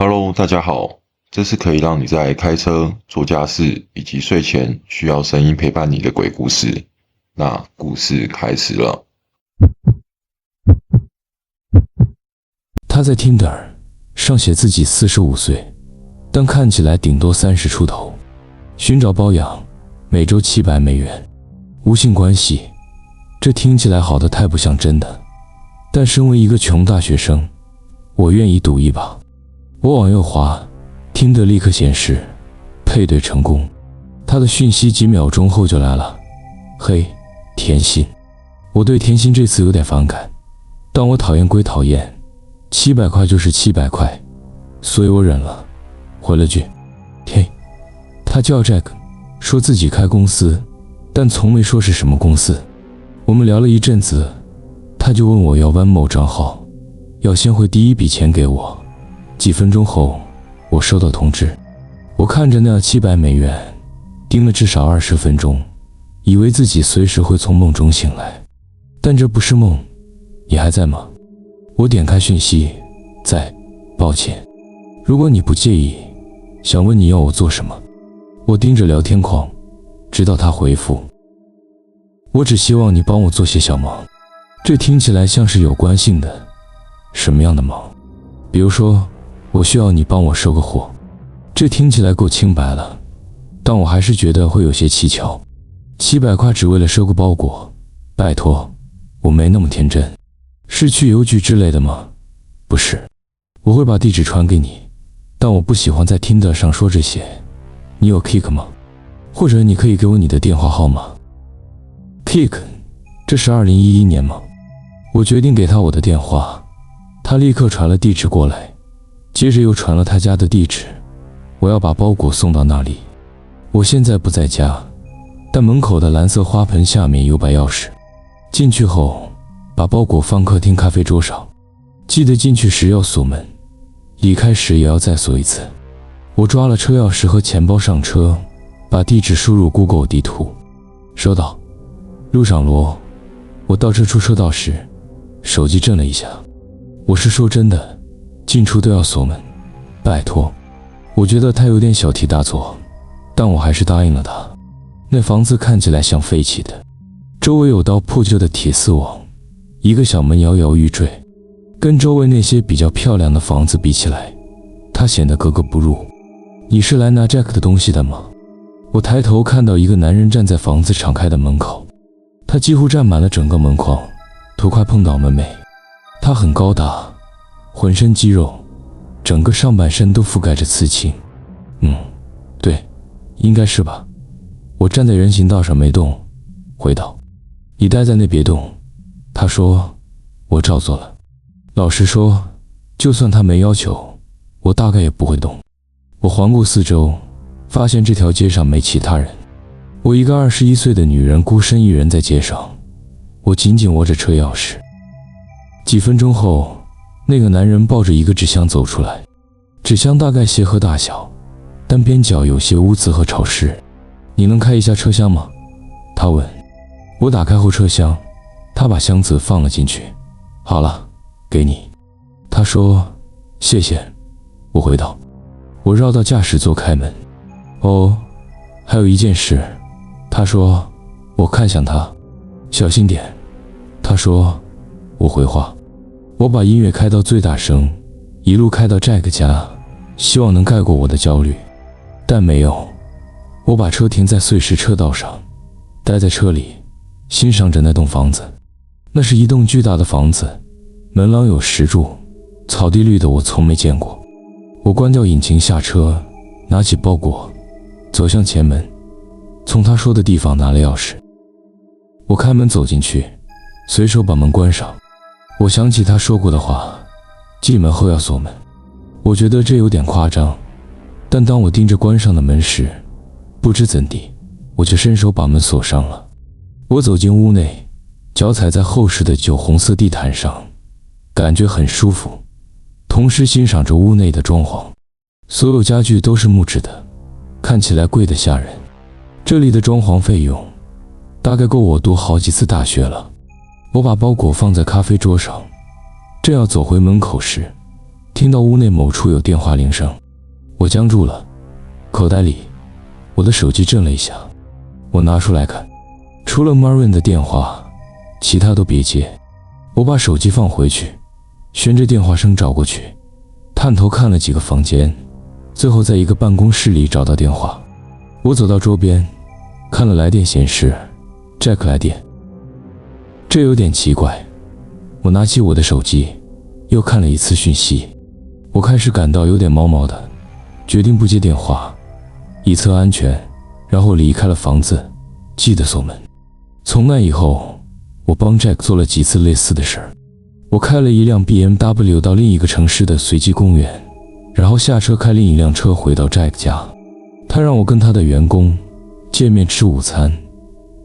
Hello，大家好，这是可以让你在开车、做家事以及睡前需要声音陪伴你的鬼故事。那故事开始了。他在 Tinder 上写自己45岁，但看起来顶多30出头，寻找包养，每周$700，无性关系。这听起来好的太不像真的，但身为一个穷大学生，我愿意赌一把。我往右滑，听得立刻显示配对成功。他的讯息几秒钟后就来了，嘿，甜心。我对甜心这次有点反感，但我讨厌归讨厌，700块就是700块，所以我忍了，回了句嘿。他叫 Jack， 说自己开公司，但从没说是什么公司。我们聊了一阵子，他就问我要 Venmo 账号，要先汇第一笔钱给我。几分钟后，我收到通知。我看着那$700，盯了至少20分钟，以为自己随时会从梦中醒来。但这不是梦，你还在吗？我点开讯息，在，抱歉。如果你不介意，想问你要我做什么。我盯着聊天框，直到他回复。我只希望你帮我做些小忙。这听起来像是有关性的。什么样的忙？比如说，我需要你帮我收个货。这听起来够清白了，但我还是觉得会有些蹊跷。700块只为了收个包裹，拜托，我没那么天真。是去邮局之类的吗？不是，我会把地址传给你，但我不喜欢在 Tinder 上说这些。你有 Kik 吗？或者你可以给我你的电话号码。 Kik， 这是2011年吗？我决定给他我的电话，他立刻传了地址过来，接着又传了他家的地址，我要把包裹送到那里。我现在不在家，但门口的蓝色花盆下面有把钥匙。进去后，把包裹放客厅咖啡桌上，记得进去时要锁门，离开时也要再锁一次。我抓了车钥匙和钱包上车，把地址输入 Google 地图。收到。路上罗，我倒车出车道时，手机震了一下。我是说真的，进出都要锁门，拜托。我觉得他有点小题大做，但我还是答应了他。那房子看起来像废弃的，周围有道破旧的铁丝网，一个小门摇摇欲坠，跟周围那些比较漂亮的房子比起来，它显得格格不入。你是来拿 Jack 的东西的吗？我抬头看到一个男人站在房子敞开的门口，他几乎占满了整个门框，头快碰到门楣。他很高大，浑身肌肉，整个上半身都覆盖着刺青。对，应该是吧。我站在人行道上没动，回道：你待在那别动。他说：我照做了。老实说，就算他没要求，我大概也不会动。我环顾四周，发现这条街上没其他人，我一个21岁的女人孤身一人在街上。我紧紧握着车钥匙。几分钟后，那个男人抱着一个纸箱走出来，纸箱大概鞋盒大小，但边角有些污渍和潮湿。你能开一下车厢吗？他问。我打开后车厢，他把箱子放了进去。好了，给你。他说谢谢。我回道。我绕到驾驶座开门。哦，还有一件事。他说。我看向他。小心点。他说。我回话。我把音乐开到最大声，一路开到 Jack 家，希望能盖过我的焦虑，但没有。我把车停在碎石车道上，待在车里，欣赏着那栋房子。那是一栋巨大的房子，门廊有10柱，草地绿的我从没见过。我关掉引擎下车，拿起包裹，走向前门，从他说的地方拿了钥匙。我开门走进去，随手把门关上。我想起他说过的话，进门后要锁门。我觉得这有点夸张，但当我盯着关上的门时，不知怎地，我却伸手把门锁上了。我走进屋内，脚踩在厚实的酒红色地毯上，感觉很舒服，同时欣赏着屋内的装潢。所有家具都是木质的，看起来贵得吓人。这里的装潢费用大概够我读好几次大学了。我把包裹放在咖啡桌上，正要走回门口时，听到屋内某处有电话铃声，我僵住了，口袋里我的手机震了一下，我拿出来看，除了 Marvin 的电话，其他都别接。我把手机放回去，循着电话声找过去，探头看了几个房间，最后在一个办公室里找到电话。我走到桌边，看了来电显示 Jack 来电，这有点奇怪。我拿起我的手机，又看了一次讯息，我开始感到有点毛毛的，决定不接电话，以策安全，然后离开了房子，记得锁门。从那以后，我帮 Jack 做了几次类似的事儿。我开了一辆 BMW 到另一个城市的随机公园，然后下车开另一辆车回到 Jack 家。他让我跟他的员工见面吃午餐，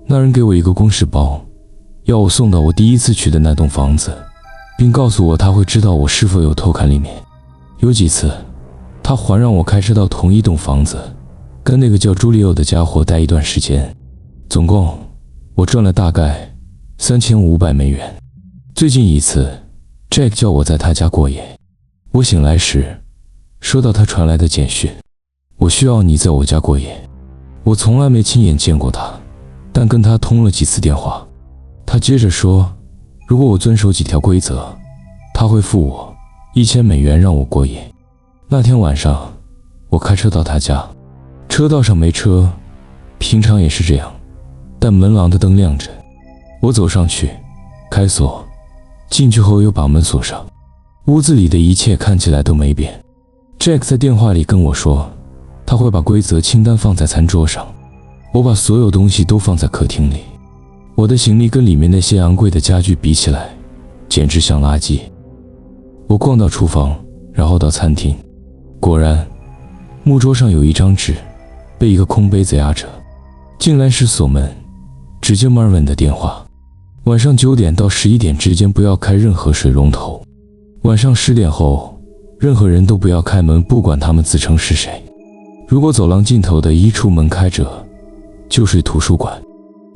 那人给我一个公事包，要我送到我第一次去的那栋房子，并告诉我他会知道我是否有偷看里面。有几次，他还让我开车到同一栋房子，跟那个叫朱利欧的家伙待一段时间。总共我赚了大概$3500。最近一次 Jack 叫我在他家过夜，我醒来时收到他传来的简讯，我需要你在我家过夜。我从来没亲眼见过他，但跟他通了几次电话。他接着说，如果我遵守几条规则，他会付我$1000让我过夜。那天晚上我开车到他家，车道上没车，平常也是这样，但门廊的灯亮着。我走上去开锁，进去后又把门锁上。屋子里的一切看起来都没变。Jack 在电话里跟我说，他会把规则清单放在餐桌上。我把所有东西都放在客厅里，我的行李跟里面那些昂贵的家具比起来，简直像垃圾。我逛到厨房，然后到餐厅，果然，木桌上有一张纸，被一个空杯子压着。进来时锁门，只接 Marvin 的电话。晚上9点到11点之间不要开任何水龙头。晚上10点后，任何人都不要开门，不管他们自称是谁。如果走廊尽头的一处门开着，就睡图书馆；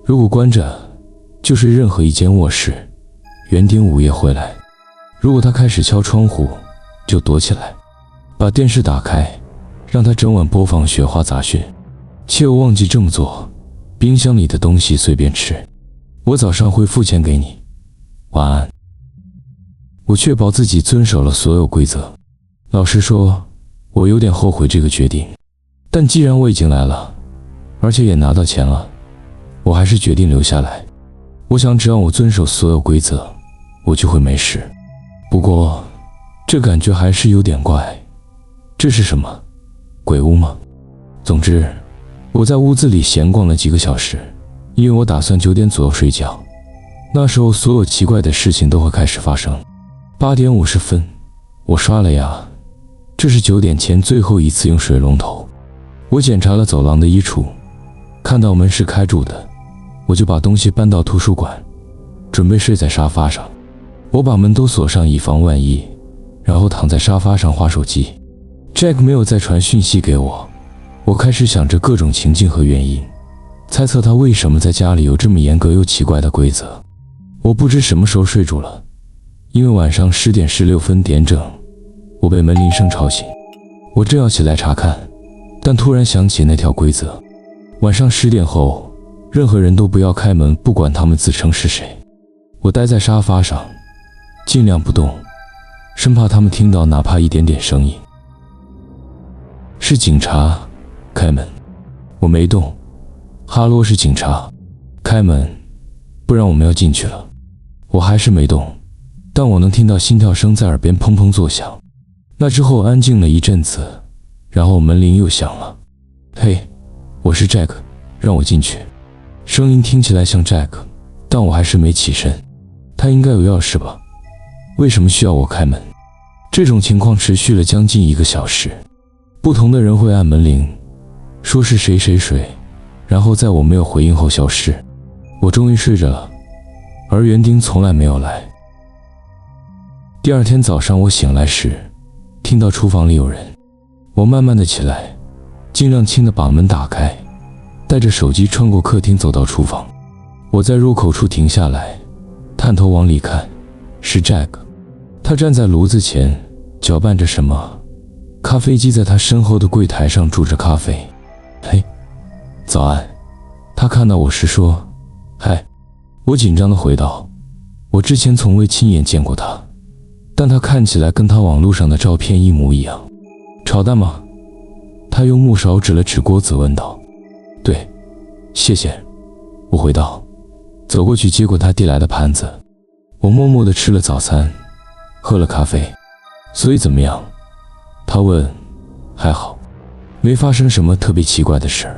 如果关着，就睡任何一间卧室。园丁午夜会来，如果他开始敲窗户，就躲起来。把电视打开，让他整晚播放雪花杂讯。切勿忘记这么做，冰箱里的东西随便吃。我早上会付钱给你。晚安。我确保自己遵守了所有规则。老实说，我有点后悔这个决定，但既然我已经来了，而且也拿到钱了，我还是决定留下来。我想只要我遵守所有规则，我就会没事。不过这感觉还是有点怪。这是什么？鬼屋吗？总之，我在屋子里闲逛了几个小时，因为我打算9点左右睡觉。那时候所有奇怪的事情都会开始发生。8点50分，我刷了牙，这是9点前最后一次用水龙头。我检查了走廊的衣橱，看到门是开住的，我就把东西搬到图书馆，准备睡在沙发上。我把门都锁上，以防万一，然后躺在沙发上滑手机。Jack 没有再传讯息给我，我开始想着各种情境和原因，猜测他为什么在家里有这么严格又奇怪的规则。我不知什么时候睡着了，因为晚上10点16分点整，我被门铃声吵醒。我正要起来查看，但突然想起那条规则：晚上10点后，任何人都不要开门，不管他们自称是谁。我待在沙发上，尽量不动，生怕他们听到哪怕一点点声音。是警察，开门。我没动。哈罗，是警察，开门，不然我们要进去了。我还是没动，但我能听到心跳声在耳边砰砰作响。那之后安静了一阵子，然后门铃又响了。嘿，我是 Jack， 让我进去。声音听起来像 Jack， 但我还是没起身。他应该有钥匙吧？为什么需要我开门？这种情况持续了将近1个小时。不同的人会按门铃，说是谁谁谁，然后在我没有回应后消失。我终于睡着了，而园丁从来没有来。第二天早上我醒来时，听到厨房里有人。我慢慢的起来，尽量轻的把门打开，带着手机穿过客厅走到厨房。我在入口处停下来，探头往里看，是 Jack。他站在炉子前，搅拌着什么。咖啡机在他身后的柜台上煮着咖啡。嘿，早安。他看到我时说，嗨。我紧张地回道，我之前从未亲眼见过他，但他看起来跟他网络上的照片一模一样。炒蛋吗？他用木勺指了指锅子问道。对，谢谢。我回道，走过去接过他递来的盘子。我默默地吃了早餐，喝了咖啡。所以怎么样？他问。还好，没发生什么特别奇怪的事。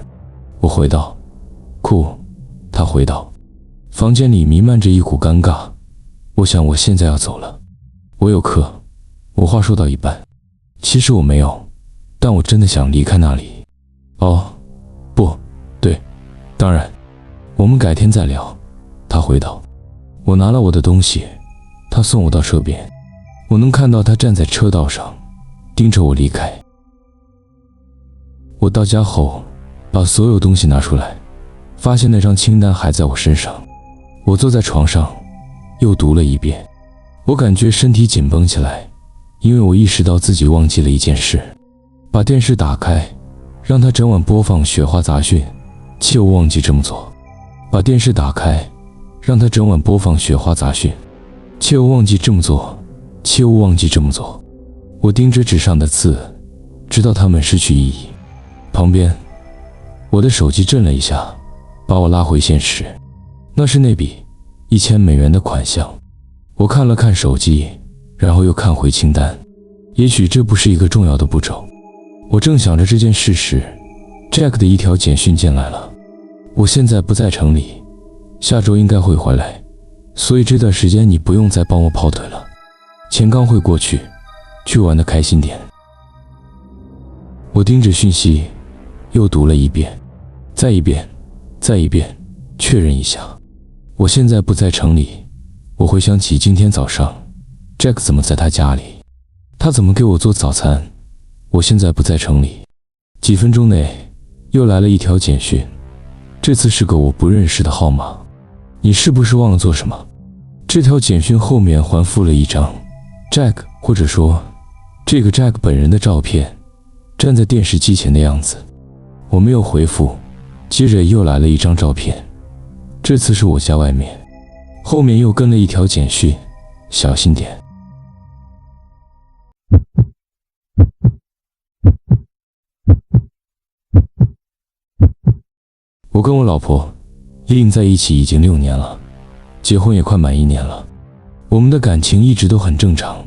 我回道。酷。他回道。房间里弥漫着一股尴尬。我想我现在要走了，我有课。我话说到一半，其实我没有，但我真的想离开那里。哦，不对，当然，我们改天再聊。他回道。我拿了我的东西，他送我到车边。我能看到他站在车道上，盯着我离开。我到家后，把所有东西拿出来，发现那张清单还在我身上。我坐在床上，又读了一遍。我感觉身体紧绷起来，因为我意识到自己忘记了一件事。把电视打开，让它整晚播放《雪花杂讯》，切勿忘记这么做。把电视打开，让它整晚播放《雪花杂讯》，切勿忘记这么做，切勿忘记这么做。我盯着纸上的字，直到它们失去意义。旁边，我的手机震了一下，把我拉回现实。那是那笔$1000的款项。我看了看手机，然后又看回清单。也许这不是一个重要的步骤。我正想着这件事时， Jack 的一条简讯进来了。我现在不在城里，下周应该会回来，所以这段时间你不用再帮我跑腿了。钱刚会过去，去玩得开心点。我盯着讯息，又读了一遍，再一遍，再一遍，确认一下。我现在不在城里。我回想起今天早上 Jack 怎么在他家里，他怎么给我做早餐。我现在不在城里。几分钟内又来了一条简讯，这次是个我不认识的号码。你是不是忘了做什么？这条简讯后面还附了一张 Jack， 或者说这个 Jack 本人的照片，站在电视机前的样子。我没有回复，接着又来了一张照片，这次是我家外面，后面又跟了一条简讯，小心点。我跟我老婆Lin在一起已经6年了，结婚也快满1年了。我们的感情一直都很正常，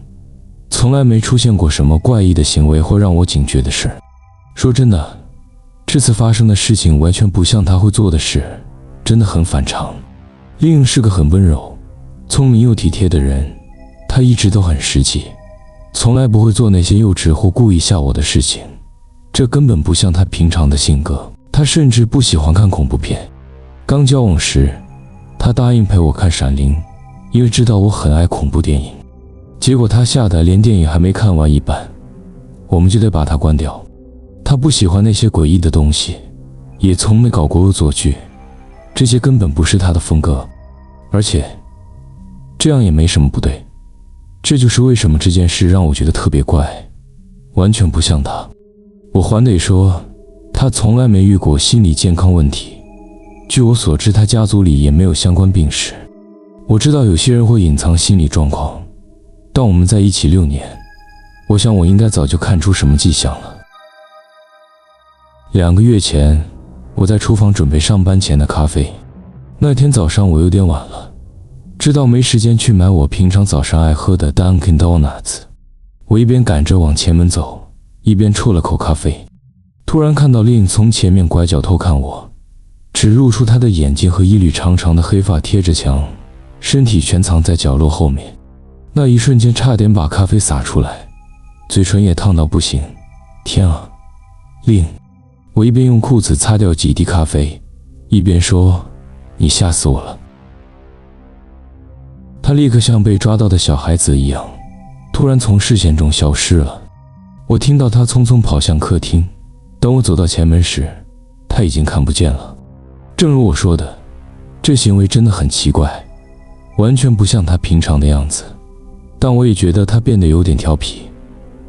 从来没出现过什么怪异的行为或让我警觉的事。说真的，这次发生的事情完全不像他会做的事，真的很反常。Lin是个很温柔、聪明又体贴的人，他一直都很实际，从来不会做那些幼稚或故意吓我的事情，这根本不像他平常的性格。他甚至不喜欢看恐怖片。刚交往时，他答应陪我看《闪灵》，因为知道我很爱恐怖电影。结果他吓得连电影还没看完一半，我们就得把它关掉。他不喜欢那些诡异的东西，也从没搞过恶作剧，这些根本不是他的风格。而且这样也没什么不对，这就是为什么这件事让我觉得特别怪，完全不像他。我还得说，他从来没遇过心理健康问题，据我所知，他家族里也没有相关病史。我知道有些人会隐藏心理状况，但我们在一起6年，我想我应该早就看出什么迹象了。2个月前，我在厨房准备上班前的咖啡。那天早上我有点晚了，知道没时间去买我平常早上爱喝的 Dunkin' Donuts。我一边赶着往前门走，一边啜了口咖啡。突然看到Lin从前面拐角偷看我，只露出他的眼睛和一缕长长的黑发贴着墙，身体全藏在角落后面。那一瞬间差点把咖啡洒出来，嘴唇也烫到不行。天啊，Lin！我一边用裤子擦掉几滴咖啡，一边说，你吓死我了。他立刻像被抓到的小孩子一样，突然从视线中消失了。我听到他匆匆跑向客厅，等我走到前门时，他已经看不见了。正如我说的，这行为真的很奇怪，完全不像他平常的样子。但我也觉得他变得有点调皮，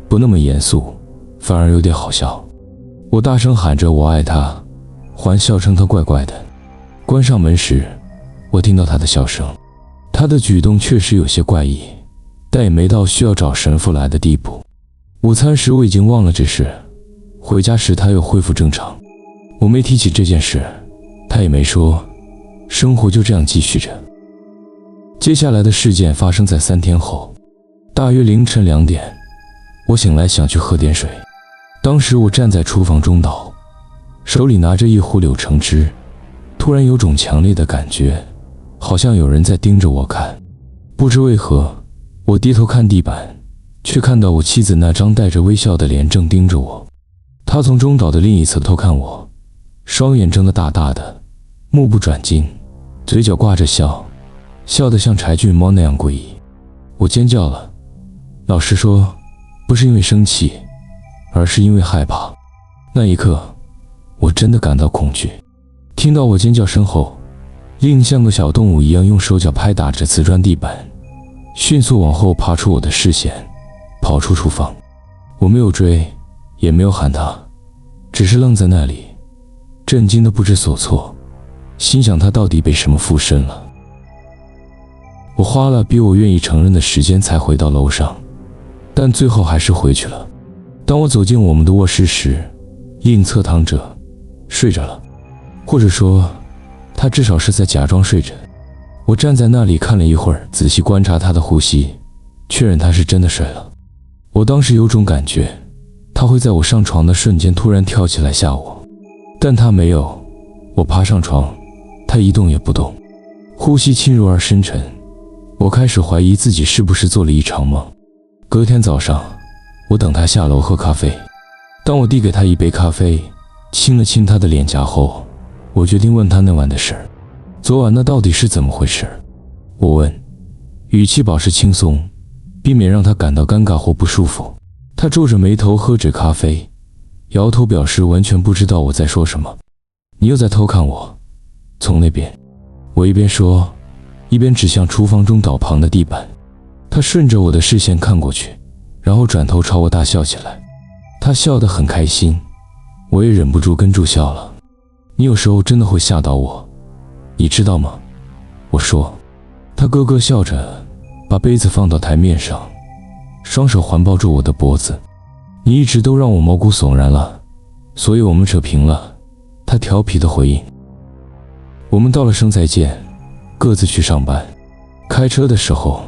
不那么严肃，反而有点好笑。我大声喊着我爱他，还笑称他怪怪的。关上门时，我听到他的笑声。他的举动确实有些怪异，但也没到需要找神父来的地步。午餐时我已经忘了这事，回家时他又恢复正常。我没提起这件事，他也没说，生活就这样继续着。接下来的事件发生在3天后，大约凌晨2点，我醒来想去喝点水。当时我站在厨房中岛，手里拿着一壶柳橙汁，突然有种强烈的感觉，好像有人在盯着我看。不知为何，我低头看地板，却看到我妻子那张带着微笑的脸正盯着我。她从中岛的另一侧偷看我，双眼睁得大大的，目不转睛，嘴角挂着笑，笑得像柴郡猫那样诡异。我尖叫了，老实说，不是因为生气，而是因为害怕。那一刻，我真的感到恐惧。听到我尖叫声后，令像个小动物一样用手脚拍打着瓷砖地板，迅速往后爬出我的视线，跑出厨房。我没有追，也没有喊他，只是愣在那里，震惊的不知所措，心想他到底被什么附身了。我花了比我愿意承认的时间才回到楼上，但最后还是回去了。当我走进我们的卧室时，令侧躺着睡着了，或者说他至少是在假装睡着。我站在那里看了一会儿，仔细观察他的呼吸，确认他是真的睡了。我当时有种感觉，他会在我上床的瞬间突然跳起来吓我，但他没有。我爬上床，他一动也不动，呼吸轻柔而深沉。我开始怀疑自己是不是做了一场梦。隔天早上，我等他下楼喝咖啡。当我递给他一杯咖啡，亲了亲他的脸颊后，我决定问他那晚的事。昨晚那到底是怎么回事？我问，语气保持轻松，避免让他感到尴尬或不舒服。他皱着眉头喝着咖啡，摇头表示完全不知道我在说什么。你又在偷看我？从那边。我一边说，一边指向厨房中岛旁的地板。他顺着我的视线看过去，然后转头朝我大笑起来。他笑得很开心，我也忍不住跟住笑了。你有时候真的会吓到我，你知道吗？我说。他咯咯笑着，把杯子放到台面上，双手环抱住我的脖子。你一直都让我毛骨悚然了，所以我们扯平了。他调皮的回应。我们道了声再见，各自去上班。开车的时候，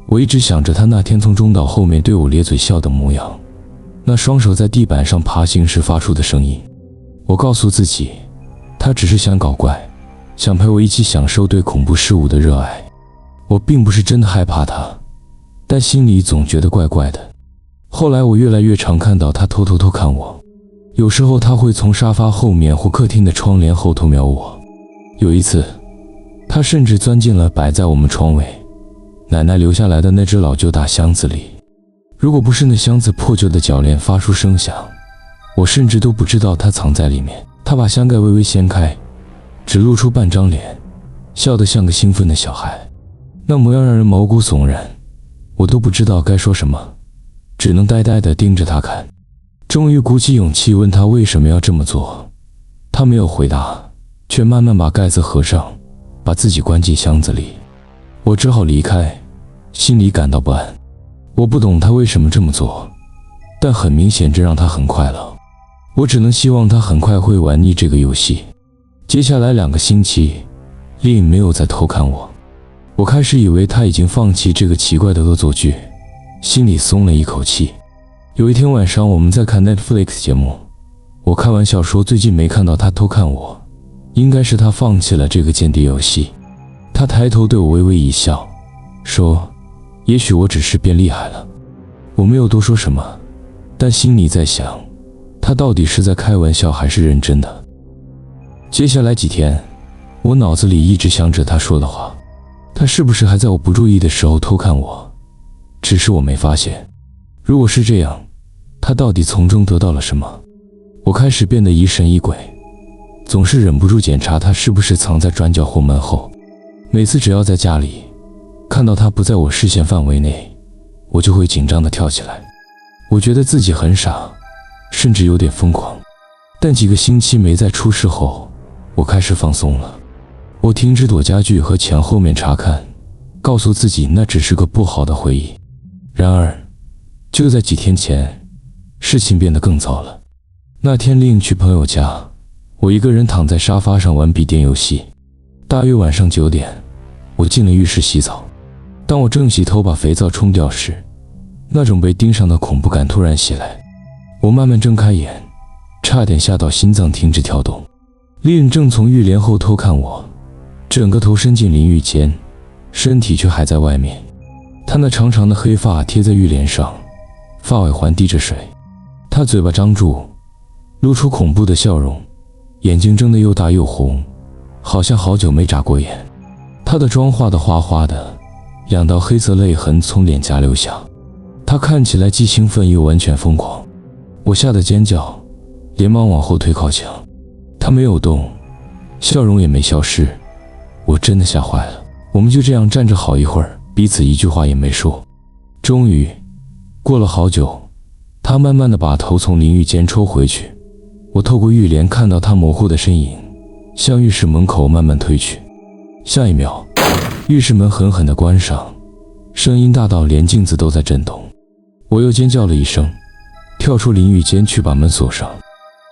我一直想着他那天从中岛后面对我咧嘴笑的模样，那双手在地板上爬行时发出的声音。我告诉自己，他只是想搞怪，想陪我一起享受对恐怖事物的热爱。我并不是真的害怕他，但心里总觉得怪怪的。后来我越来越常看到他偷偷看我，有时候他会从沙发后面或客厅的窗帘后偷瞄我。有一次，他甚至钻进了摆在我们窗尾奶奶留下来的那只老旧大箱子里。如果不是那箱子破旧的铰链发出声响，我甚至都不知道他藏在里面。他把箱盖微微掀开，只露出半张脸，笑得像个兴奋的小孩，那模样让人毛骨悚然。我都不知道该说什么，只能呆呆地盯着他看。终于鼓起勇气问他为什么要这么做，他没有回答，却慢慢把盖子合上，把自己关进箱子里。我只好离开，心里感到不安。我不懂他为什么这么做，但很明显这让他很快乐。我只能希望他很快会玩腻这个游戏。接下来2个星期，丽没有再偷看我。我开始以为他已经放弃这个奇怪的恶作剧，心里松了一口气。有一天晚上，我们在看 Netflix 节目，我开玩笑说最近没看到他偷看我，应该是他放弃了这个间谍游戏。他抬头对我微微一笑，说也许我只是变厉害了。我没有多说什么，但心里在想，他到底是在开玩笑还是认真的。接下来几天，我脑子里一直想着他说的话，他是不是还在我不注意的时候偷看我，只是我没发现。如果是这样，他到底从中得到了什么？我开始变得疑神疑鬼，总是忍不住检查他是不是藏在转角或门后。每次只要在家里看到他不在我视线范围内，我就会紧张地跳起来。我觉得自己很傻，甚至有点疯狂。但几个星期没再出事后，我开始放松了。我停止躲家具和墙后面查看，告诉自己那只是个不好的回忆。然而，就在几天前，事情变得更糟了。那天另去朋友家，我一个人躺在沙发上玩笔电游戏。大约晚上9点，我进了浴室洗澡。当我正洗头把肥皂冲掉时，那种被盯上的恐怖感突然袭来。我慢慢睁开眼，差点吓到心脏停止跳动。丽颖正从浴帘后偷看我，整个头伸进淋浴间，身体却还在外面。她那长长的黑发贴在浴帘上，发尾环滴着水。她嘴巴张住，露出恐怖的笑容，眼睛睁得又大又红，好像好久没眨过眼。她的妆化得花花的，2道黑色泪痕从脸颊流下。她看起来既兴奋又完全疯狂。我吓得尖叫，连忙往后退靠墙。她没有动，笑容也没消失。我真的吓坏了。我们就这样站着好一会儿，彼此一句话也没说。终于，过了好久，她慢慢地把头从淋浴间抽回去。我透过浴帘看到她模糊的身影，向浴室门口慢慢推去。下一秒，浴室门狠狠地关上，声音大到连镜子都在震动。我又尖叫了一声，跳出淋浴间去把门锁上。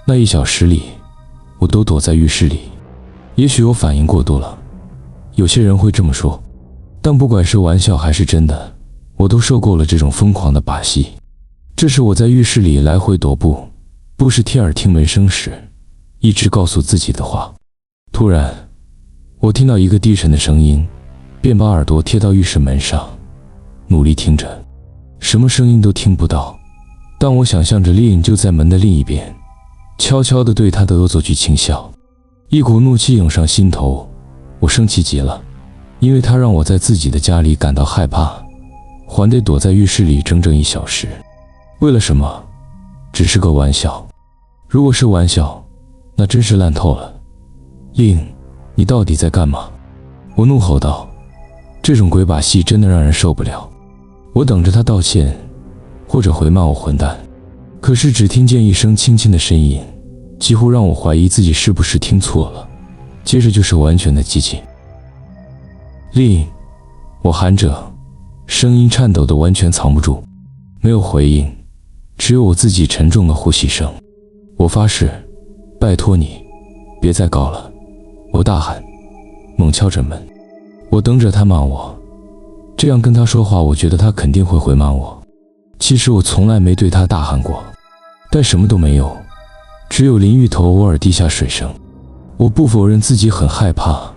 那1小时里，我都躲在浴室里。也许我反应过度了，有些人会这么说，但不管是玩笑还是真的，我都受够了这种疯狂的把戏。这是我在浴室里来回踱步，不时贴耳听门声时，一直告诉自己的话。突然，我听到一个低沉的声音，便把耳朵贴到浴室门上，努力听着，什么声音都听不到。但我想象着丽颖就在门的另一边，悄悄地对她的恶作剧轻笑。一股怒气涌上心头，我生气极了，因为她让我在自己的家里感到害怕，还得躲在浴室里整整1小时。为了什么？只是个玩笑。如果是玩笑，那真是烂透了。丽颖，你到底在干嘛？我怒吼道。这种鬼把戏真的让人受不了。我等着她道歉，或者回骂我混蛋，可是只听见一声轻轻的呻吟，几乎让我怀疑自己是不是听错了。接着就是完全的寂静。丽颖，我喊着，声音颤抖得完全藏不住。没有回应，只有我自己沉重的呼吸声。我发誓，拜托你，别再搞了。我大喊，猛敲着门。我等着他骂我，这样跟他说话，我觉得他肯定会回骂我。其实我从来没对他大喊过，但什么都没有，只有淋浴头偶尔滴下水声。我不否认自己很害怕，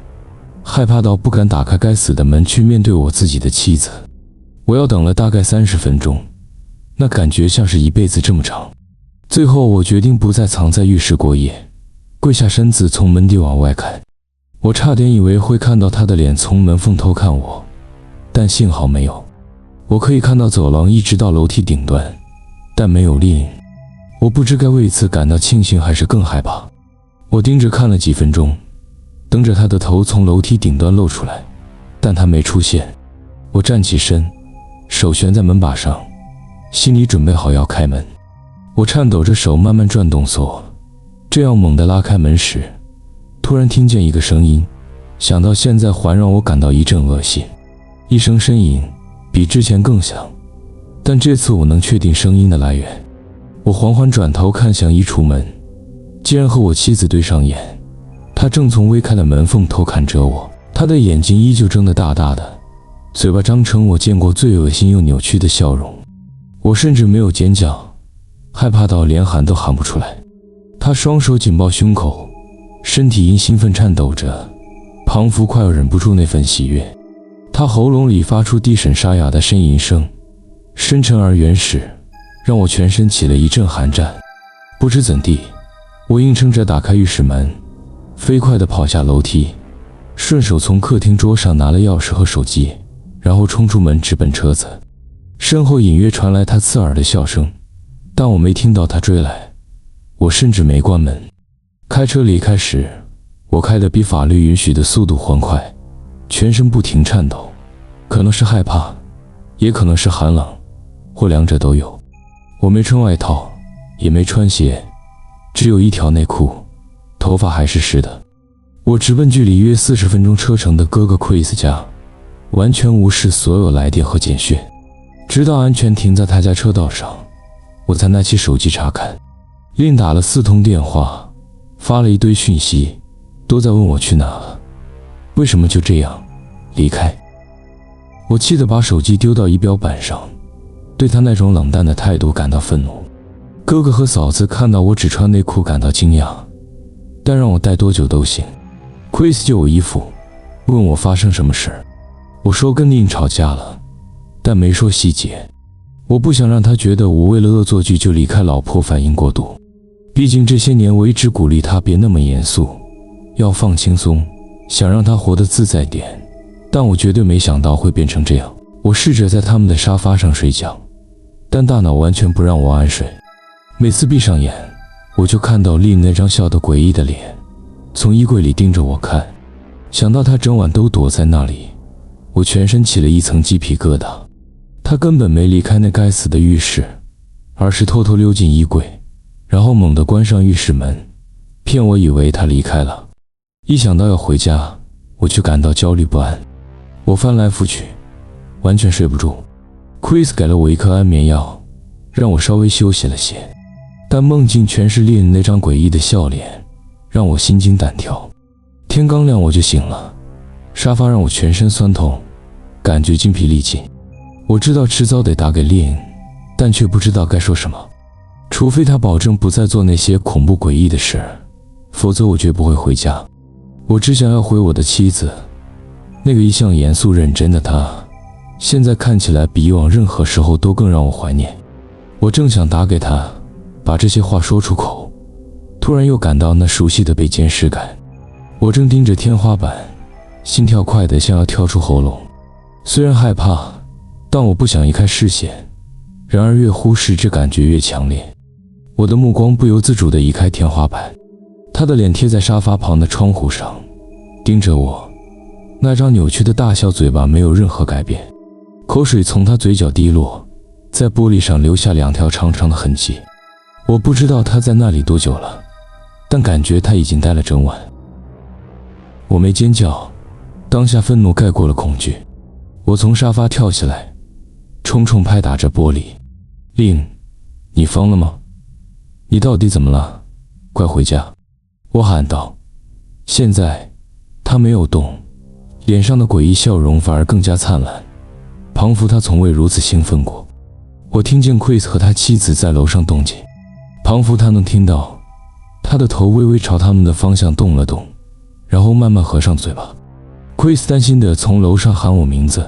害怕到不敢打开该死的门去面对我自己的妻子。我要等了大概30分钟，那感觉像是一辈子这么长。最后我决定不再藏在浴室过夜，跪下身子从门底往外看。我差点以为会看到他的脸从门缝偷看我，但幸好没有。我可以看到走廊一直到楼梯顶端，但没有丽颖。我不知该为此感到庆幸还是更害怕。我盯着看了几分钟，等着他的头从楼梯顶端露出来，但他没出现。我站起身，手悬在门把上，心里准备好要开门。我颤抖着手慢慢转动锁，这样猛地拉开门时，突然听见一个声音，想到现在还让我感到一阵恶心。一声呻吟，比之前更响，但这次我能确定声音的来源。我缓缓转头看向衣橱门，竟然和我妻子对上眼。她正从微开的门缝偷看着我，她的眼睛依旧睁得大大的，嘴巴张成我见过最恶心又扭曲的笑容。我甚至没有尖叫，害怕到连喊都喊不出来。她双手紧抱胸口，身体因兴奋颤抖着，仿佛快要忍不住那份喜悦。她喉咙里发出低沉沙哑的呻吟声，深沉而原始，让我全身起了一阵寒战。不知怎地，我硬撑着打开浴室门，飞快地跑下楼梯，顺手从客厅桌上拿了钥匙和手机，然后冲出门直奔车子。身后隐约传来他刺耳的笑声，但我没听到他追来。我甚至没关门。开车离开时，我开得比法律允许的速度欢快，全身不停颤抖，可能是害怕，也可能是寒冷，或两者都有。我没穿外套，也没穿鞋，只有一条内裤，头发还是湿的。我直奔距离约40分钟车程的哥哥 Chris 家，完全无视所有来电和简讯，直到安全停在他家车道上，我才拿起手机查看。另打了4通电话，发了一堆讯息，都在问我去哪了，为什么就这样离开。我气得把手机丢到仪表板上，对他那种冷淡的态度感到愤怒。哥哥和嫂子看到我只穿内裤感到惊讶，但让我待多久都行。Chris 借我衣服，问我发生什么事。我说跟Lynn吵架了，但没说细节。我不想让他觉得我为了恶作剧就离开老婆反应过度，毕竟这些年我一直鼓励他别那么严肃，要放轻松，想让他活得自在点，但我绝对没想到会变成这样。我试着在他们的沙发上睡觉，但大脑完全不让我安睡。每次闭上眼，我就看到Lynn那张笑得诡异的脸，从衣柜里盯着我看。想到他整晚都躲在那里，我全身起了一层鸡皮疙瘩。他根本没离开那该死的浴室，而是偷偷溜进衣柜，然后猛地关上浴室门，骗我以为他离开了。一想到要回家，我就感到焦虑不安。我翻来覆去，完全睡不住。Chris 给了我一颗安眠药，让我稍微休息了些，但梦境全是Lynn那张诡异的笑脸，让我心惊胆跳。天刚亮我就醒了，沙发让我全身酸痛，感觉精疲力尽。我知道迟早得打给Lynn，但却不知道该说什么。除非他保证不再做那些恐怖诡异的事，否则我绝不会回家。我只想要回我的妻子，那个一向严肃认真的她，现在看起来比以往任何时候都更让我怀念。我正想打给她，把这些话说出口，突然又感到那熟悉的被监视感。我正盯着天花板，心跳快得像要跳出喉咙。虽然害怕，但我不想移开视线，然而越忽视这感觉越强烈。我的目光不由自主地移开天花板，他的脸贴在沙发旁的窗户上，盯着我。那张扭曲的大笑嘴巴没有任何改变，口水从他嘴角滴落，在玻璃上留下2条长长的痕迹。我不知道他在那里多久了，但感觉他已经待了整晚。我没尖叫，当下愤怒盖过了恐惧。我从沙发跳起来，重重拍打着玻璃。Lynn，你疯了吗？你到底怎么了？快回家！我喊道。现在他没有动，脸上的诡异笑容反而更加灿烂，仿佛他从未如此兴奋过。我听见 Chris 和他妻子在楼上动静，仿佛他能听到。他的头微微朝他们的方向动了动，然后慢慢合上嘴巴。Chris 担心地从楼上喊我名字，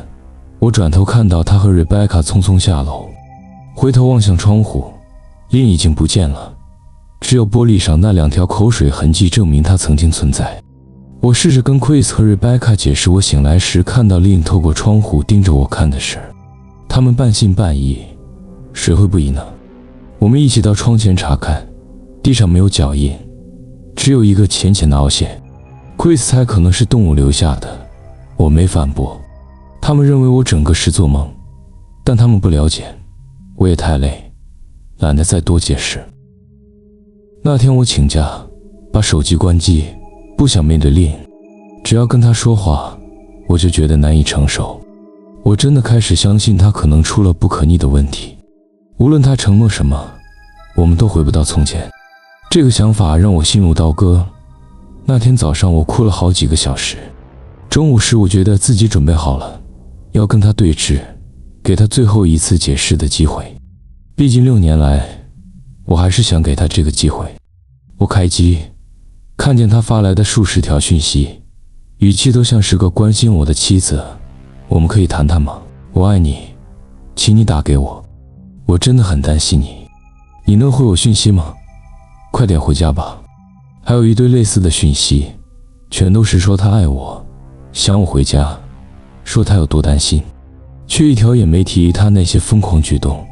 我转头看到他和 Rebecca 匆匆下楼，回头望向窗户，Lynn已经不见了，只有玻璃上那2条口水痕迹证明他曾经存在。我试着跟 Chris 和 Rebecca 解释我醒来时看到Lynn透过窗户盯着我看的事，他们半信半疑。谁会不疑呢？我们一起到窗前查看，地上没有脚印，只有一个浅浅的凹陷。Chris 猜可能是动物留下的，我没反驳。他们认为我整个是做梦，但他们不了解，我也太累，懒得再多解释。那天我请假，把手机关机，不想面对Lynn，只要跟他说话，我就觉得难以承受。我真的开始相信他可能出了不可逆的问题，无论他承诺什么，我们都回不到从前。这个想法让我心如刀割。那天早上我哭了好几个小时，中午时我觉得自己准备好了，要跟他对峙，给他最后一次解释的机会。毕竟6年来，我还是想给他这个机会。我开机，看见他发来的数十条讯息，语气都像是个关心我的妻子。我们可以谈谈吗？我爱你，请你打给我。我真的很担心你。你能回我讯息吗？快点回家吧。还有一堆类似的讯息，全都是说他爱我，想我回家，说他有多担心，却一条也没提他那些疯狂举动，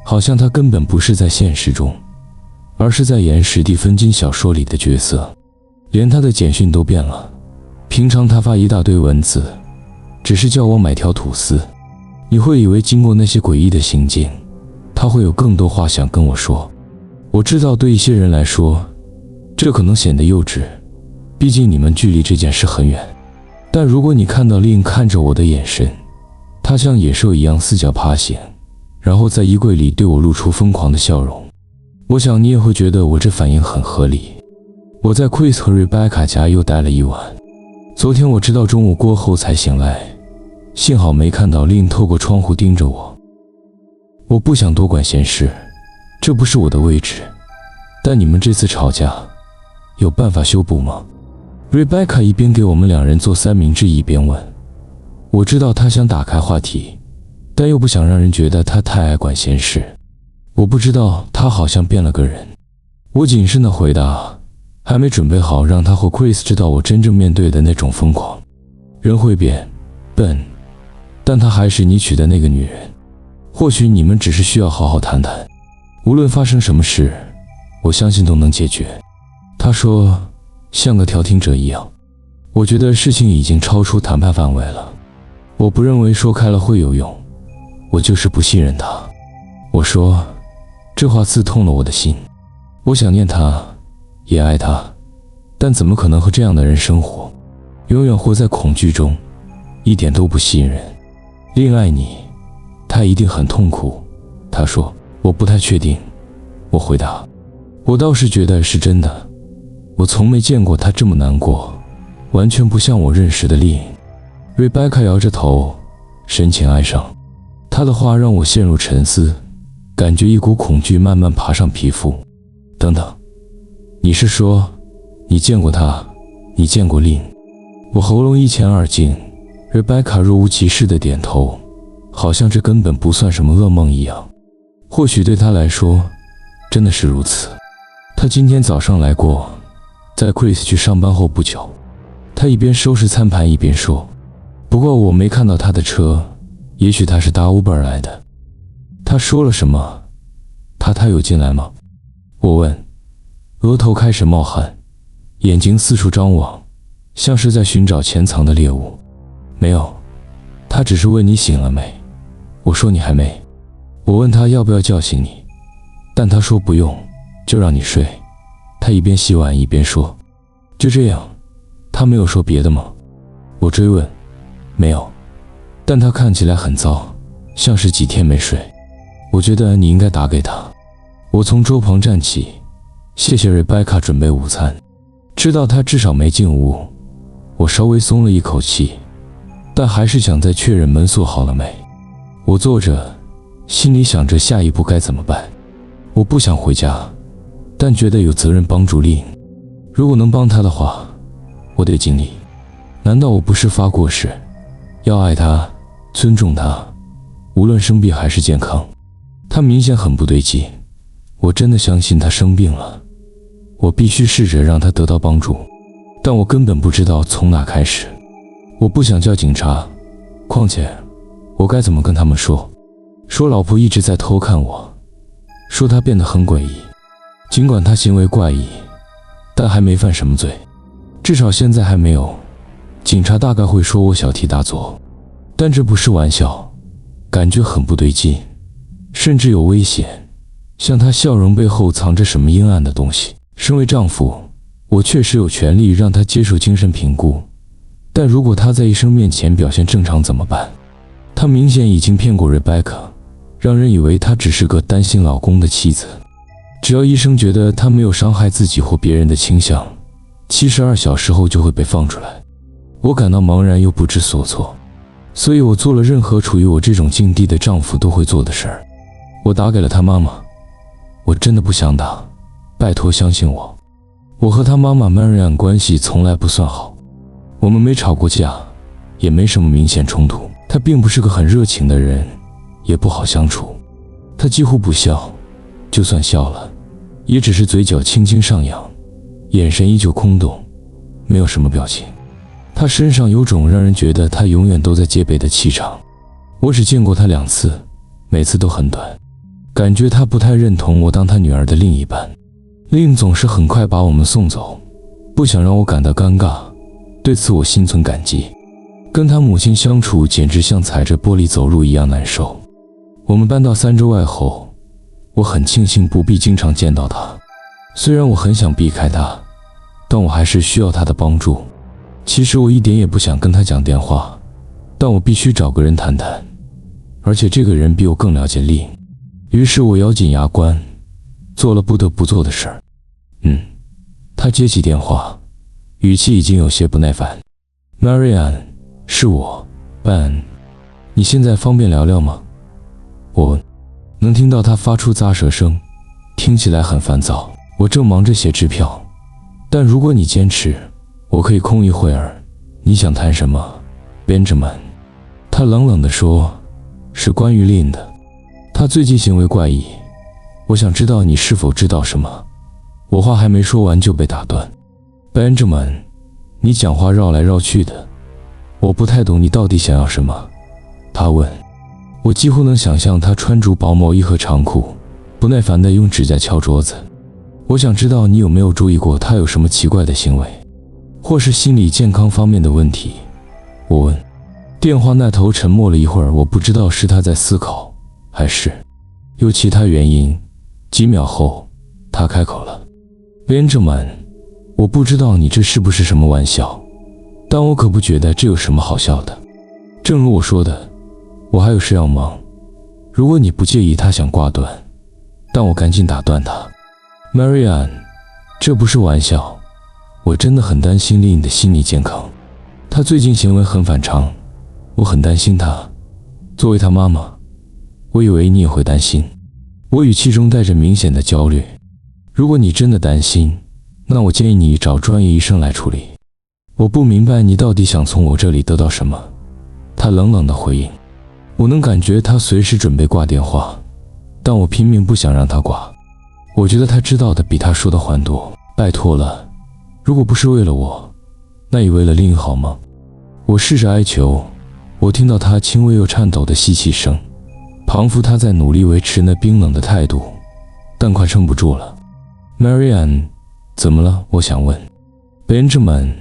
好像他根本不是在现实中，而是在演史蒂芬金小说里的角色。连他的简讯都变了，平常他发一大堆文字，只是叫我买条吐司。你会以为经过那些诡异的行径，他会有更多话想跟我说。我知道对一些人来说，这可能显得幼稚，毕竟你们距离这件事很远。但如果你看到令看着我的眼神，他像野兽一样四脚爬行，然后在衣柜里对我露出疯狂的笑容，我想你也会觉得我这反应很合理。我在 Chris 和 Rebecca 家又待了一晚。昨天我直到中午过后才醒来，幸好没看到令透过窗户盯着我。我不想多管闲事，这不是我的位置。但你们这次吵架，有办法修补吗？ Rebecca 一边给我们两人做三明治一边问。我知道她想打开话题，但又不想让人觉得她太爱管闲事。我不知道，她好像变了个人。我谨慎地回答，还没准备好让她和 Chris 知道我真正面对的那种疯狂。人会变，笨，但她还是你娶的那个女人。或许你们只是需要好好谈谈，无论发生什么事，我相信都能解决。她说，像个调停者一样。我觉得事情已经超出谈判范围了。我不认为说开了会有用，我就是不信任他。我说，这话刺痛了我的心。我想念他，也爱他，但怎么可能和这样的人生活？永远活在恐惧中，一点都不吸引人。令爱你，他一定很痛苦。他说，我不太确定。我回答，我倒是觉得是真的。我从没见过他这么难过，完全不像我认识的丽颖。Rebecca 摇着头，神情哀伤。她的话让我陷入沉思，感觉一股恐惧慢慢爬上皮肤。等等，你是说，你见过他？你见过丽颖？我喉咙一前二进。Rebecca 若无其事地点头，好像这根本不算什么噩梦一样。或许对她来说，真的是如此。她今天早上来过，在 Chris 去上班后不久。她一边收拾餐盘一边说，不过我没看到他的车，也许他是搭 Uber 来的。他说了什么？他有进来吗？我问，额头开始冒汗，眼睛四处张望，像是在寻找潜藏的猎物。没有，他只是问你醒了没。我说你还没。我问他要不要叫醒你，但他说不用，就让你睡。他一边洗碗一边说，就这样，他没有说别的吗？我追问，没有，但他看起来很糟，像是几天没睡。我觉得你应该打给他。我从桌旁站起，谢谢 Rebecca 准备午餐。知道他至少没进屋，我稍微松了一口气，但还是想再确认门锁好了没。我坐着，心里想着下一步该怎么办。我不想回家，但觉得有责任帮助丽颖。如果能帮她的话，我得尽力。难道我不是发过誓，要爱她，尊重她，无论生病还是健康？她明显很不对劲，我真的相信她生病了。我必须试着让她得到帮助，但我根本不知道从哪开始。我不想叫警察，况且我该怎么跟他们说？说老婆一直在偷看我，说她变得很诡异。尽管她行为怪异，但还没犯什么罪，至少现在还没有。警察大概会说我小题大做，但这不是玩笑，感觉很不对劲，甚至有危险，像她笑容背后藏着什么阴暗的东西。身为丈夫，我确实有权利让她接受精神评估，但如果她在医生面前表现正常怎么办？她明显已经骗过 Rebecca， 让人以为她只是个担心老公的妻子。只要医生觉得她没有伤害自己或别人的倾向，72小时后就会被放出来。我感到茫然又不知所措，所以我做了任何处于我这种境地的丈夫都会做的事儿。我打给了她妈妈。我真的不想打，拜托相信我。我和她妈妈 Marianne 关系从来不算好，我们没吵过架，也没什么明显冲突。她并不是个很热情的人，也不好相处。她几乎不笑，就算笑了，也只是嘴角轻轻上扬，眼神依旧空洞，没有什么表情。她身上有种让人觉得她永远都在戒备的气场。我只见过她2次，每次都很短，感觉她不太认同我当她女儿的另一半。令总是很快把我们送走，不想让我感到尴尬，对此我心存感激。跟她母亲相处简直像踩着玻璃走路一样难受。我们搬到3周外后，我很庆幸不必经常见到他，虽然我很想避开他，但我还是需要他的帮助。其实我一点也不想跟他讲电话，但我必须找个人谈谈，而且这个人比我更了解丽。于是我咬紧牙关，做了不得不做的事儿。他接起电话，语气已经有些不耐烦。Marianne， 是我 ，Ben， 你现在方便聊聊吗？我能听到他发出咂舌声，听起来很烦躁。我正忙着写支票，但如果你坚持，我可以空一会儿。你想谈什么 ，Benjamin？ 他冷冷地说：“是关于 Lynn 的。他最近行为怪异，我想知道你是否知道什么。”我话还没说完就被打断。Benjamin， 你讲话绕来绕去的，我不太懂你到底想要什么。他问。我几乎能想象他穿着薄毛衣和长裤，不耐烦地用指甲敲桌子。我想知道你有没有注意过他有什么奇怪的行为，或是心理健康方面的问题。我问。电话那头沉默了一会儿，我不知道是他在思考，还是有其他原因。几秒后，他开口了。Benjamin， 我不知道你这是不是什么玩笑，但我可不觉得这有什么好笑的。正如我说的，我还有事要忙。如果你不介意，他想挂断，但我赶紧打断他。Marianne， 这不是玩笑，我真的很担心Lynn的心理健康。她最近行为很反常，我很担心她。作为她妈妈，我以为你也会担心。我语气中带着明显的焦虑。如果你真的担心，那我建议你找专业医生来处理。我不明白你到底想从我这里得到什么。他冷冷地回应。我能感觉他随时准备挂电话，但我拼命不想让他挂。我觉得他知道的比他说的还多。拜托了，如果不是为了我，那也为了Lynn好吗？我试着哀求。我听到他轻微又颤抖的吸气声，仿佛他在努力维持那冰冷的态度，但快撑不住了。Marianne， 怎么了？我想问。Benjamin，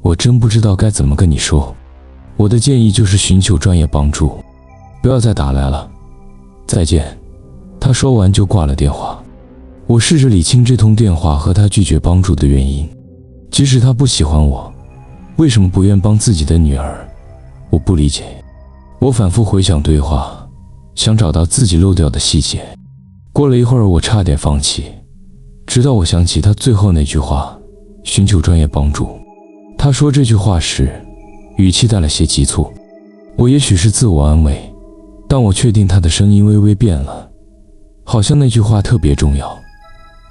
我真不知道该怎么跟你说。我的建议就是寻求专业帮助，不要再打来了。再见。他说完就挂了电话。我试着理清这通电话和他拒绝帮助的原因。即使他不喜欢我，为什么不愿帮自己的女儿？我不理解。我反复回想对话，想找到自己漏掉的细节。过了一会儿，我差点放弃，直到我想起他最后那句话，寻求专业帮助。他说这句话时，语气带了些急促。我也许是自我安慰，但我确定他的声音微微变了，好像那句话特别重要。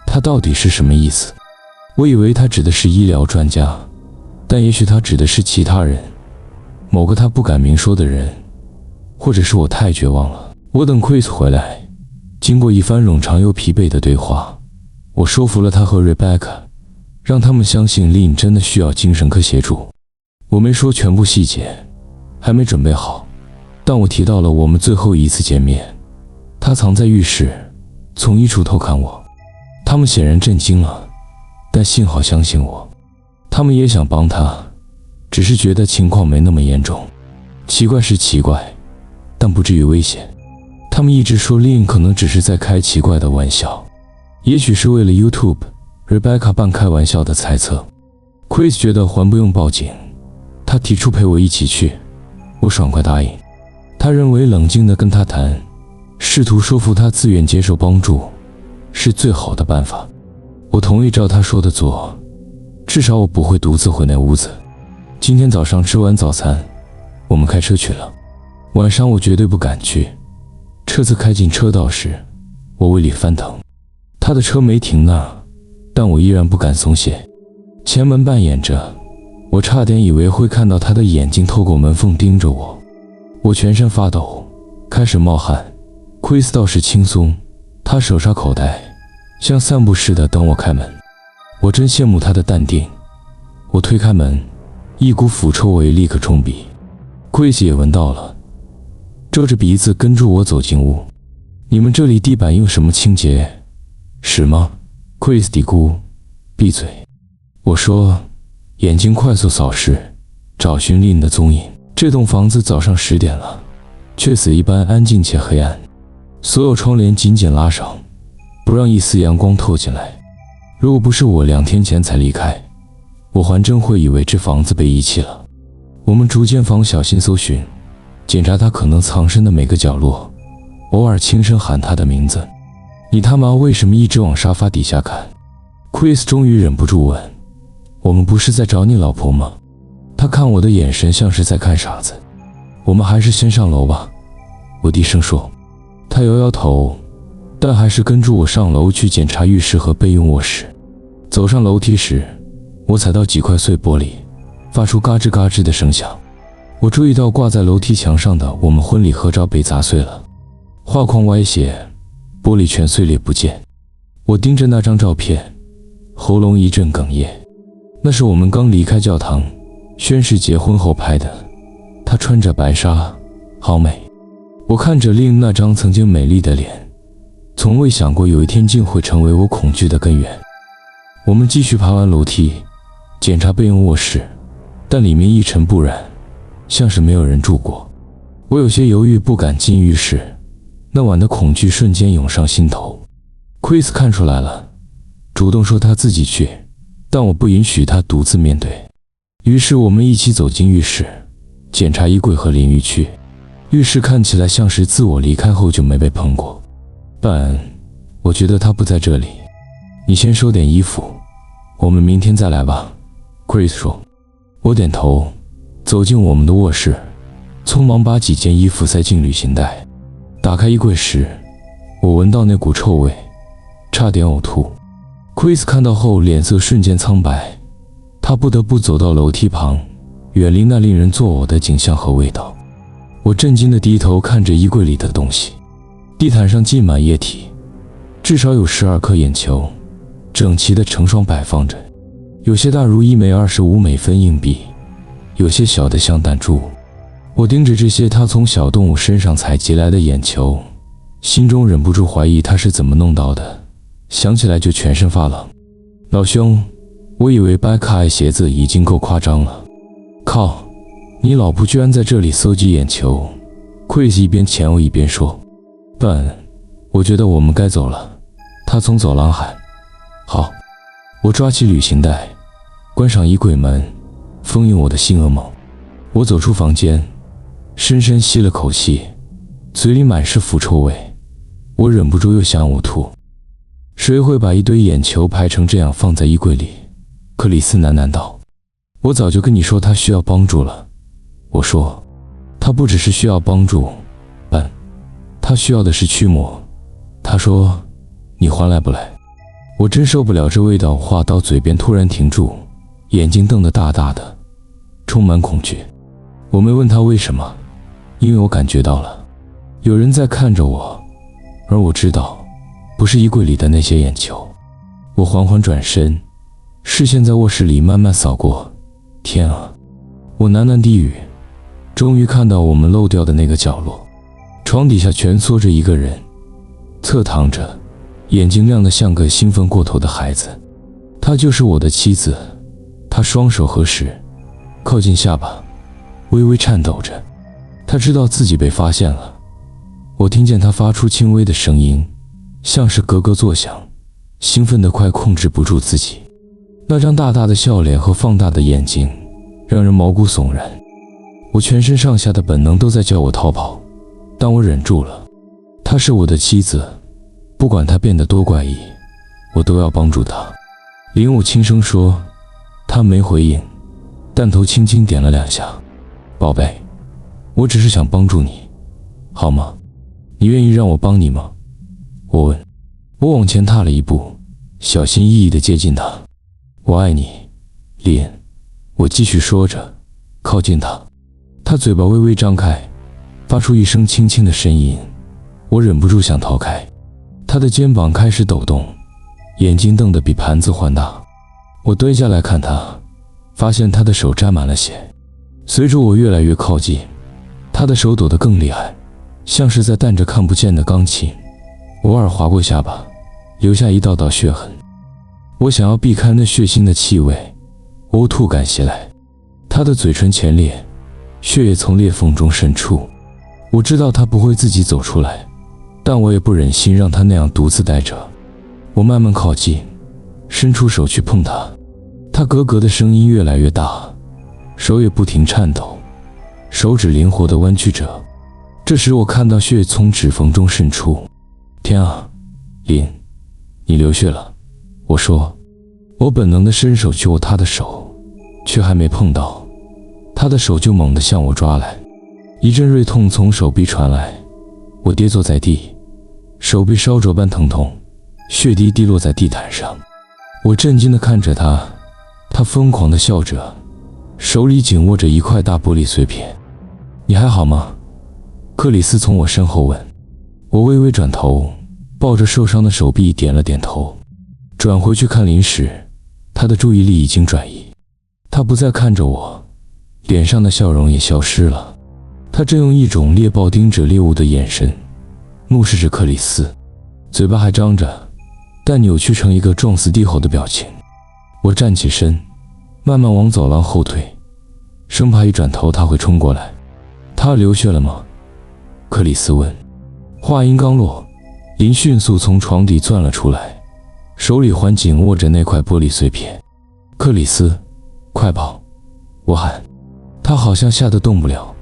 他到底是什么意思？我以为他指的是医疗专家，但也许他指的是其他人，某个他不敢明说的人，或者是我太绝望了。我等 Chris 回来，经过一番冗长又疲惫的对话，我说服了他和 Rebecca， 让他们相信 Lynn 真的需要精神科协助。我没说全部细节，还没准备好，但我提到了我们最后一次见面。他藏在浴室，从一处偷看我。他们显然震惊了，但幸好相信我。他们也想帮他，只是觉得情况没那么严重。奇怪是奇怪，但不至于危险。他们一直说 Lynn 可能只是在开奇怪的玩笑，也许是为了 YouTube。 Rebecca 半开玩笑的猜测。 Chris 觉得还不用报警，他提出陪我一起去，我爽快答应。他认为冷静地跟他谈，试图说服他自愿接受帮助，是最好的办法。我同意照他说的做，至少我不会独自回那屋子。今天早上吃完早餐，我们开车去了。晚上我绝对不敢去。车子开进车道时，我胃里翻腾。他的车没停那，但我依然不敢松懈。前门半掩着，我差点以为会看到他的眼睛透过门缝盯着我。我全身发抖，开始冒汗。Chris 倒是轻松，他手插口袋，像散步似的等我开门。我真羡慕他的淡定。我推开门，一股腐臭味立刻冲鼻。Chris 也闻到了，皱着鼻子跟住我走进屋。你们这里地板用什么清洁？屎吗？ Chris 嘀咕。闭嘴。我说，眼睛快速扫视，找寻Lynn的踪影。这栋房子早上10点了，却死一般安静且黑暗。所有窗帘紧紧拉上，不让一丝阳光透进来。如果不是我2天前才离开，我还真会以为这房子被遗弃了。我们逐间房小心搜寻，检查他可能藏身的每个角落，偶尔轻声喊他的名字。你他妈为什么一直往沙发底下看？ Chris 终于忍不住问。我们不是在找你老婆吗？他看我的眼神像是在看傻子。我们还是先上楼吧，我低声说。他摇摇头，但还是跟住我上楼去检查浴室和备用卧室。走上楼梯时，我踩到几块碎玻璃，发出嘎吱嘎吱的声响。我注意到挂在楼梯墙上的我们婚礼合照被砸碎了，画框歪斜，玻璃全碎裂不见。我盯着那张照片，喉咙一阵哽咽。那是我们刚离开教堂宣誓结婚后拍的，她穿着白纱，好美。我看着丽颖那张曾经美丽的脸，从未想过有一天竟会成为我恐惧的根源。我们继续爬完楼梯，检查备用卧室，但里面一尘不染，像是没有人住过。我有些犹豫，不敢进浴室，那晚的恐惧瞬间涌上心头。Chris 看出来了，主动说他自己去，但我不允许他独自面对。于是我们一起走进浴室，检查衣柜和淋浴区。浴室看起来像是自我离开后就没被碰过。但我觉得他不在这里。你先收点衣服，我们明天再来吧， Chris 说。我点头，走进我们的卧室，匆忙把几件衣服塞进旅行袋。打开衣柜时，我闻到那股臭味，差点呕吐。Chris 看到后脸色瞬间苍白，他不得不走到楼梯旁，远离那令人作呕的景象和味道。我震惊地低头看着衣柜里的东西，地毯上浸满液体，至少有12颗眼球，整齐地成双摆放着，有些大如1枚25美分硬币，有些小得像弹珠。我盯着这些他从小动物身上采集来的眼球，心中忍不住怀疑他是怎么弄到的，想起来就全身发冷。老兄，我以为掰可爱鞋子已经够夸张了。靠，你老婆居然在这里搜集眼球。 Chris 一边前后一边说。但我觉得我们该走了，他从走廊喊。好。我抓起旅行袋，关上衣柜门，封印我的新噩梦。我走出房间，深深吸了口气，嘴里满是腐臭味，我忍不住又想呕吐。谁会把一堆眼球排成这样放在衣柜里？克里斯喃喃道。我早就跟你说他需要帮助了。我说，他不只是需要帮助，他需要的是驱魔。他说，你还来不来？我真受不了这味道，话到嘴边突然停住，眼睛瞪得大大的，充满恐惧。我没问他为什么，因为我感觉到了，有人在看着我，而我知道，不是衣柜里的那些眼球。我缓缓转身，视线在卧室里慢慢扫过。天啊！我喃喃低语，终于看到我们漏掉的那个角落。床底下蜷缩着一个人，侧躺着，眼睛亮得像个兴奋过头的孩子。她就是我的妻子。她双手合十，靠近下巴，微微颤抖着。她知道自己被发现了。我听见她发出轻微的声音，像是咯咯作响，兴奋得快控制不住自己。那张大大的笑脸和放大的眼睛让人毛骨悚然。我全身上下的本能都在叫我逃跑，但我忍住了。她是我的妻子，不管她变得多怪异，我都要帮助她。林武轻声说。她没回应，但头轻轻点了2下。宝贝，我只是想帮助你，好吗？你愿意让我帮你吗？我问。我往前踏了一步，小心翼翼地接近她。我爱你，林。我继续说着，靠近她。她嘴巴微微张开，发出一声轻轻的呻吟。我忍不住想逃开。她的肩膀开始抖动，眼睛瞪得比盘子还大。我蹲下来看她，发现她的手沾满了血。随着我越来越靠近，她的手抖得更厉害，像是在弹着看不见的钢琴，偶尔划过下巴，留下一道道血痕。我想要避开那血腥的气味，呕吐感袭来。她的嘴唇前裂，血液从裂缝中渗出。我知道她不会自己走出来，但我也不忍心让她那样独自待着。我慢慢靠近，伸出手去碰他，他咯咯的声音越来越大，手也不停颤抖，手指灵活地弯曲着。这时我看到血从指缝中渗出。天啊，林，你流血了。我说，我本能地伸手去握他的手，却还没碰到，他的手就猛地向我抓来。一阵锐痛从手臂传来，我跌坐在地，手臂烧灼般疼痛，血滴滴落在地毯上。我震惊地看着他，他疯狂地笑着，手里紧握着一块大玻璃碎片。你还好吗？克里斯从我身后问。我微微转头，抱着受伤的手臂点了点头。转回去看林时，他的注意力已经转移，他不再看着我，脸上的笑容也消失了。他正用一种猎豹盯着猎物的眼神怒视着克里斯，嘴巴还张着，但扭曲成一个撞死地猴的表情。我站起身，慢慢往走廊后退，生怕一转头他会冲过来。他流血了吗？克里斯问。话音刚落，林迅速从床底钻了出来，手里还紧握着那块玻璃碎片。克里斯，快跑！我喊。他好像吓得动不了。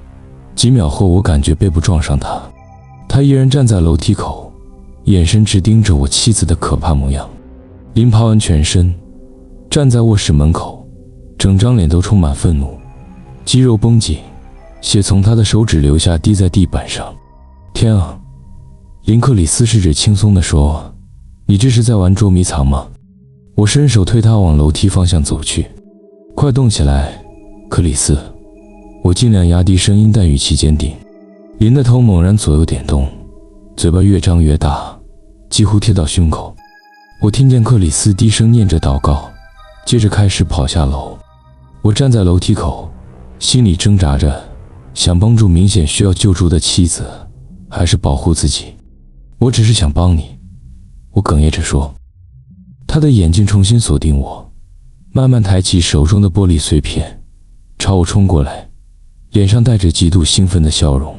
几秒后，我感觉背部撞上他，他依然站在楼梯口，眼神直盯着我妻子的可怕模样。林爬完全身，站在卧室门口，整张脸都充满愤怒，肌肉绷紧，血从他的手指流下，滴在地板上。天啊！林克里斯试着轻松地说，你这是在玩捉迷藏吗？我伸手推他往楼梯方向走去。快动起来，克里斯！我尽量压低声音，但语气坚定。林的头猛然左右点动，嘴巴越张越大，几乎贴到胸口。我听见克里斯低声念着祷告，接着开始跑下楼。我站在楼梯口，心里挣扎着，想帮助明显需要救助的妻子，还是保护自己。我只是想帮你，我哽咽着说。他的眼睛重新锁定我，慢慢抬起手中的玻璃碎片，朝我冲过来，脸上带着极度兴奋的笑容。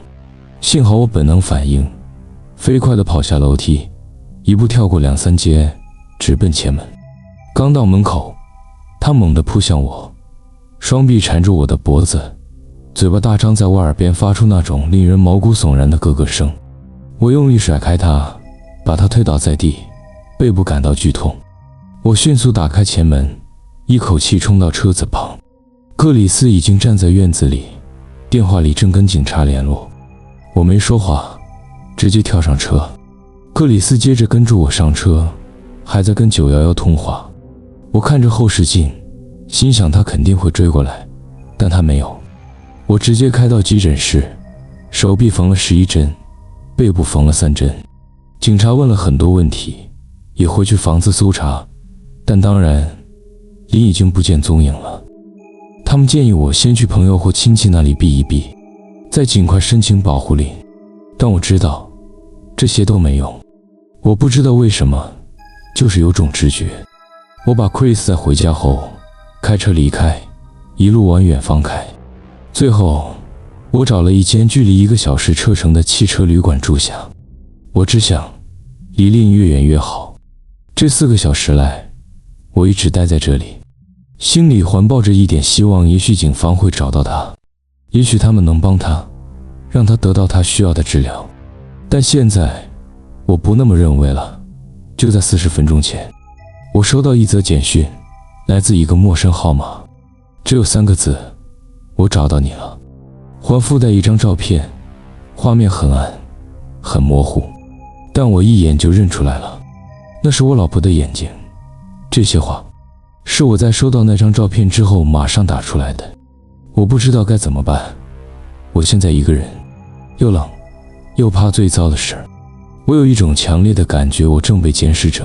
幸好我本能反应，飞快地跑下楼梯，一步跳过2、3阶，直奔前门。刚到门口，他猛地扑向我，双臂缠住我的脖子，嘴巴大张，在我耳边发出那种令人毛骨悚然的咯咯声。我用力甩开他，把他推倒在地，背部感到剧痛。我迅速打开前门，一口气冲到车子旁。克里斯已经站在院子里，电话里正跟警察联络。我没说话，直接跳上车。克里斯接着跟住我上车，还在跟911通话。我看着后视镜，心想他肯定会追过来，但他没有。我直接开到急诊室，手臂缝了11针，背部缝了3针。警察问了很多问题，也回去房子搜查，但当然林已经不见踪影了。他们建议我先去朋友或亲戚那里避一避，再尽快申请保护令，但我知道这些都没用。我不知道为什么，就是有种直觉。我把 Chris 在回家后开车离开，一路往远方开。最后我找了一间距离1个小时车程的汽车旅馆住下。我只想离林越远越好。这4个小时来，我一直待在这里，心里环抱着一点希望，也许警方会找到他，也许他们能帮他，让他得到他需要的治疗。但现在我不那么认为了。就在40分钟前，我收到一则简讯，来自一个陌生号码，只有3个字：我找到你了。还附带一张照片，画面很暗很模糊，但我一眼就认出来了，那是我老婆的眼睛。这些话是我在收到那张照片之后马上打出来的。我不知道该怎么办，我现在一个人，又冷又怕最糟的事。我有一种强烈的感觉，我正被监视着。